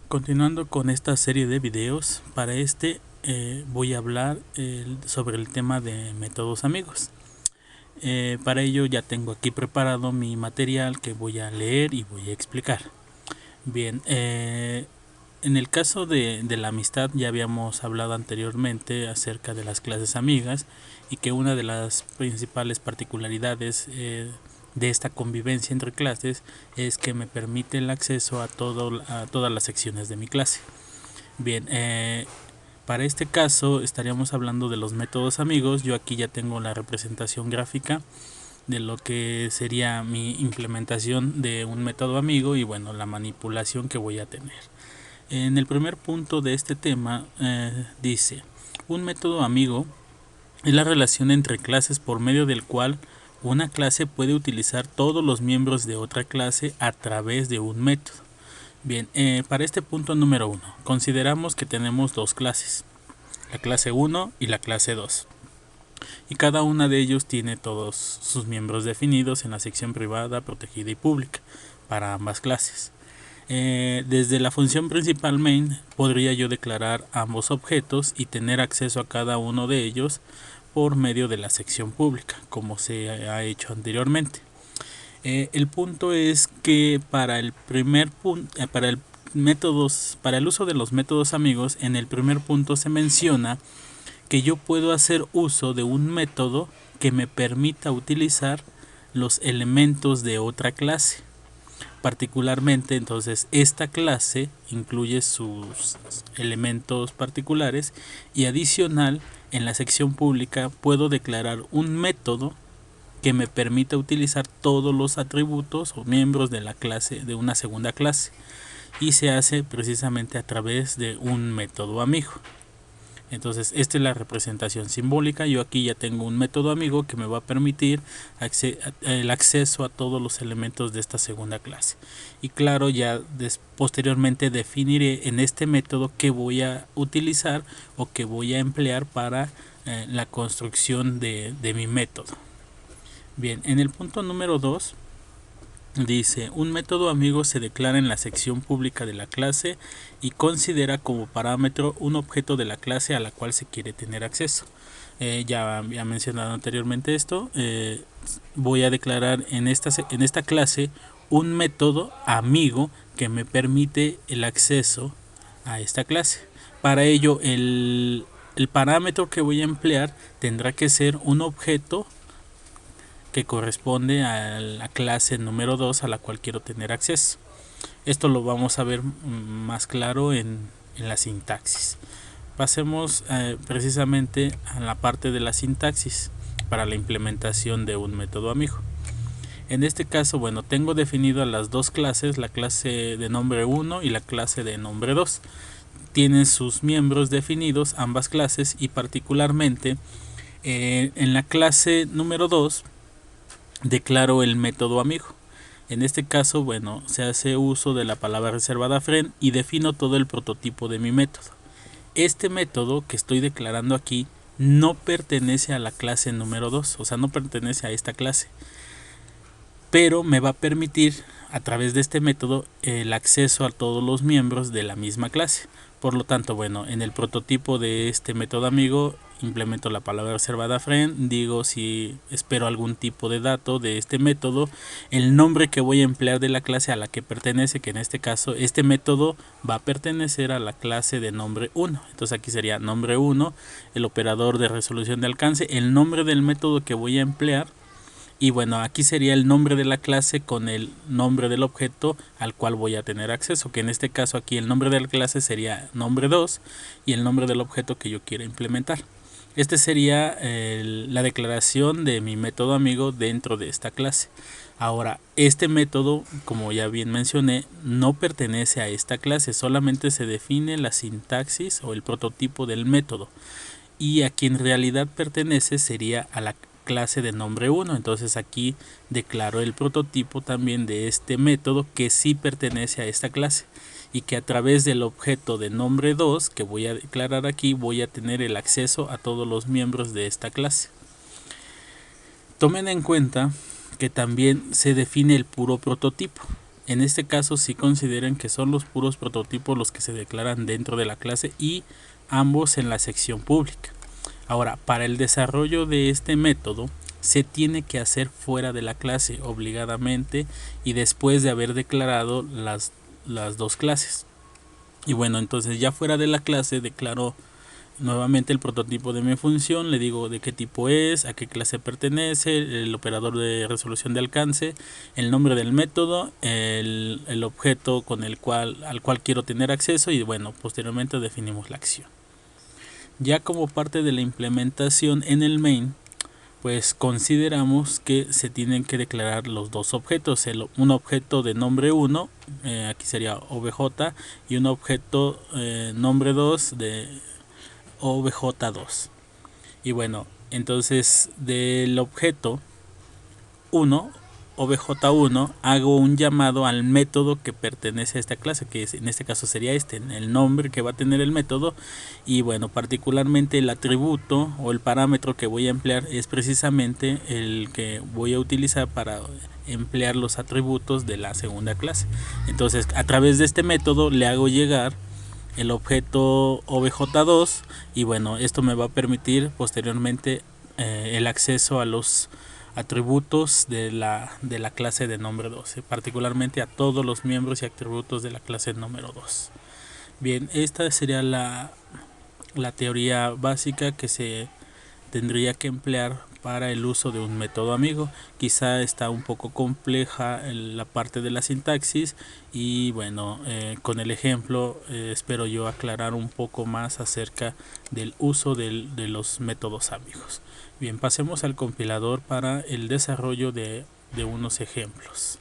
Continuando con esta serie de videos, para voy a hablar sobre el tema de métodos amigos. Para ello ya tengo aquí preparado mi material que voy a leer y voy a explicar. Bien, en el caso de la amistad ya habíamos hablado anteriormente acerca de las clases amigas y que una de las principales particularidades de esta convivencia entre clases es que me permite el acceso a todas las secciones de mi clase. Bien, para este caso estaríamos hablando de los métodos amigos. Yo aquí ya tengo la representación gráfica de lo que sería mi implementación de un método amigo y bueno, la manipulación que voy a tener. En el primer punto de este tema dice, un método amigo es la relación entre clases por medio del cual una clase puede utilizar todos los miembros de otra clase a través de un método. Bien, para este punto número 1, consideramos que tenemos dos clases, la clase 1 y la clase 2. Y cada una de ellos tiene todos sus miembros definidos en la sección privada, protegida y pública para ambas clases. Desde la función principal main podría yo declarar ambos objetos y tener acceso a cada uno de ellos por medio de la sección pública, como se ha hecho anteriormente. El punto es que para el uso de los métodos amigos, en el primer punto se menciona que yo puedo hacer uso de un método que me permita utilizar los elementos de otra clase. Particularmente, entonces, esta clase incluye sus elementos particulares y adicional, en la sección pública puedo declarar un método que me permita utilizar todos los atributos o miembros de la clase de una segunda clase, y se hace precisamente a través de un método amigo. Entonces esta es la representación simbólica. Yo aquí ya tengo un método amigo que me va a permitir el acceso a todos los elementos de esta segunda clase. Y claro, ya posteriormente definiré en este método qué voy a utilizar o qué voy a emplear para la construcción de mi método. Bien, en el punto número 2 dice, un método amigo se declara en la sección pública de la clase y considera como parámetro un objeto de la clase a la cual se quiere tener acceso. Ya había mencionado anteriormente esto. Voy a declarar en esta clase un método amigo que me permite el acceso a esta clase. Para ello, el parámetro que voy a emplear tendrá que ser un objeto que corresponde a la clase número 2 a la cual quiero tener acceso. Esto lo vamos a ver más claro en la sintaxis. Pasemos precisamente a la parte de la sintaxis para la implementación de un método amigo. En este caso, bueno, tengo definido las dos clases, la clase de nombre 1 y la clase de nombre 2. Tienen sus miembros definidos ambas clases y particularmente en la clase número 2 declaro el método amigo. En este caso, bueno, se hace uso de la palabra reservada friend y defino todo el prototipo de mi método. Este método que estoy declarando aquí no pertenece a la clase número 2, o sea, no pertenece a esta clase, pero me va a permitir a través de este método el acceso a todos los miembros de la misma clase. Por lo tanto, bueno, en el prototipo de este método amigo implemento la palabra reservada friend, digo si espero algún tipo de dato de este método, el nombre que voy a emplear de la clase a la que pertenece, que en este caso este método va a pertenecer a la clase de nombre 1. Entonces aquí sería nombre 1, el operador de resolución de alcance, el nombre del método que voy a emplear. Y bueno, aquí sería el nombre de la clase con el nombre del objeto al cual voy a tener acceso, que en este caso aquí el nombre de la clase sería nombre 2 y el nombre del objeto que yo quiero implementar. Este sería la declaración de mi método amigo dentro de esta clase. Ahora, este método, como ya bien mencioné, no pertenece a esta clase, solamente se define la sintaxis o el prototipo del método. Y a quien en realidad pertenece sería a la clase de nombre 1. Entonces aquí declaro el prototipo también de este método que sí pertenece a esta clase y que a través del objeto de nombre 2 que voy a declarar aquí voy a tener el acceso a todos los miembros de esta clase. Tomen en cuenta que también se define el puro prototipo. En este caso sí consideren que son los puros prototipos los que se declaran dentro de la clase y ambos en la sección pública. Ahora, para el desarrollo de este método se tiene que hacer fuera de la clase obligadamente y después de haber declarado las dos clases. Y bueno, entonces ya fuera de la clase declaro nuevamente el prototipo de mi función, le digo de qué tipo es, a qué clase pertenece, el operador de resolución de alcance, el nombre del método, el objeto al cual quiero tener acceso y bueno, posteriormente definimos la acción. Ya como parte de la implementación en el main, pues consideramos que se tienen que declarar los dos objetos, un objeto de nombre 1, aquí sería obj, y un objeto nombre 2 de obj2. Y bueno, entonces del objeto 1, obj1, hago un llamado al método que pertenece a esta clase, que en este caso sería el nombre que va a tener el método. Y bueno, particularmente el atributo o el parámetro que voy a emplear es precisamente el que voy a utilizar para emplear los atributos de la segunda clase. Entonces, a través de este método le hago llegar el objeto obj2 y bueno, esto me va a permitir posteriormente el acceso a los atributos de la clase de nombre 2, particularmente a todos los miembros y atributos de la clase número 2. Bien, esta sería la teoría básica que se tendría que emplear para el uso de un método amigo. Quizá está un poco compleja la parte de la sintaxis y bueno, con el ejemplo espero yo aclarar un poco más acerca del uso de los métodos amigos. Bien, pasemos al compilador para el desarrollo de unos ejemplos.